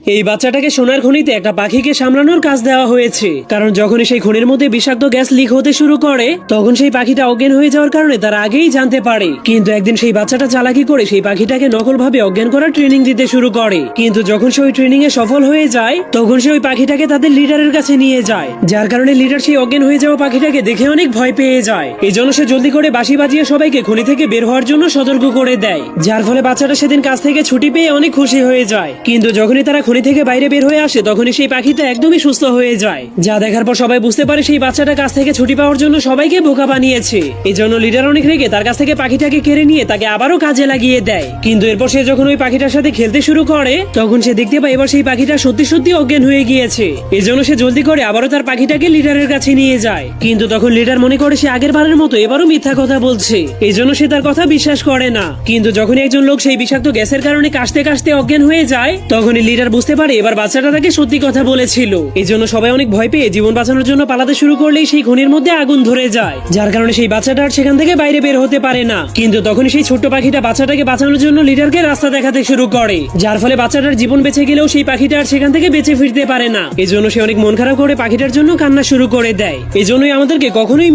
এই বাচ্চাটাকে সোনার খনিতে একটা পাখিকে সামলানোর কাজ দেওয়া হয়েছে, কারণ যখনই সেই খনির মধ্যে বিষাক্ত গ্যাস লিক হতে শুরু করে তখন সেই পাখিটা অজ্ঞান হয়ে যাওয়ার কারণে তারা আগেই জানতে পারে। কিন্তু একদিন সেই বাচ্চাটা চালাকি করে সেই পাখিটাকে নকলভাবে অজ্ঞান করার ট্রেনিং দিতে শুরু করে। কিন্তু যখন সে ওই ট্রেনিং এ সফল হয়ে যায় তখন সে ওই পাখিটাকে তাদের লিডারের কাছে নিয়ে যায়, যার কারণে লিডার সেই অজ্ঞান হয়ে যাওয়া পাখিটাকে দেখে অনেক ভয় পেয়ে যায়। এই জন্য সে জলদি করে বাঁশি বাজিয়ে সবাইকে খনি থেকে বের হওয়ার জন্য সতর্ক করে দেয়, যার ফলে বাচ্চাটা সেদিন কাজ থেকে ছুটি পেয়ে অনেক খুশি হয়ে যায়। কিন্তু যখনই তারা খনি থেকে বাইরে বের হয়ে আসে তখনই সেই পাখিটা একদমই সুস্থ হয়ে যায়, যা দেখার পর সবাই বুঝতে পারে সেই বাচ্চাটা কাছ থেকে ছুটি পাওয়ার জন্য সবাইকে বোকা বানিয়েছে। এই জন্য লিডার অনেক রেগে তার কাছ থেকে পাখিটাকে কেড়ে নিয়ে তাকে আবারও কাজে লাগিয়ে দেয়। কিন্তু এরপর সে যখন ওই পাখিটার সাথে খেলতে শুরু করে তখন সে দেখতে পায় এবার সেই পাখিটা সত্যি সত্যি অজ্ঞান হয়ে গিয়েছে। এই জন্য সে জলদি করে আবারও তার পাখিটাকে লিডারের কাছে নিয়ে যায়। কিন্তু তখন লিডার মনে করে সে আগের বারের মতো এবারও মিথ্যা কথা বলছে, এই জন্য সে তার কথা বিশ্বাস করে না। কিন্তু যখনই একজন লোক সেই বিষাক্ত গ্যাসের কারণে কাশতে কাশতে অজ্ঞান হয়ে যায় তখনই লিডার বুঝতে পারে এবার বাচ্চাটা তাকে সত্যি কথা বলেছিল। এই জন্য সবাই অনেক ভয় পেয়ে জীবন বাঁচানোর জন্য পালাতে শুরু করলেই সেই খনির মধ্যে আগুন ধরে যায়, যার কারণে সেই বাচ্চাটা আর সেখান থেকে বাইরে বের হতে পারে না। কিন্তু তখনই সেই ছোট্ট পাখিটা বাচ্চাটাকে বাঁচানোর জন্য লিডারকে রাস্তা দেখাতে শুরু করে, যার ফলে বাচ্চাটার জীবন বেঁচে গেলেও সেই পাখিটা আর সেখান থেকে বেঁচে ফিরতে পারে না। এই জন্য সে অনেক মন খারাপ করে পাখিটার জন্য কান্না শুরু করে দেয়। এই জন্যই আমাদেরকে কখনোই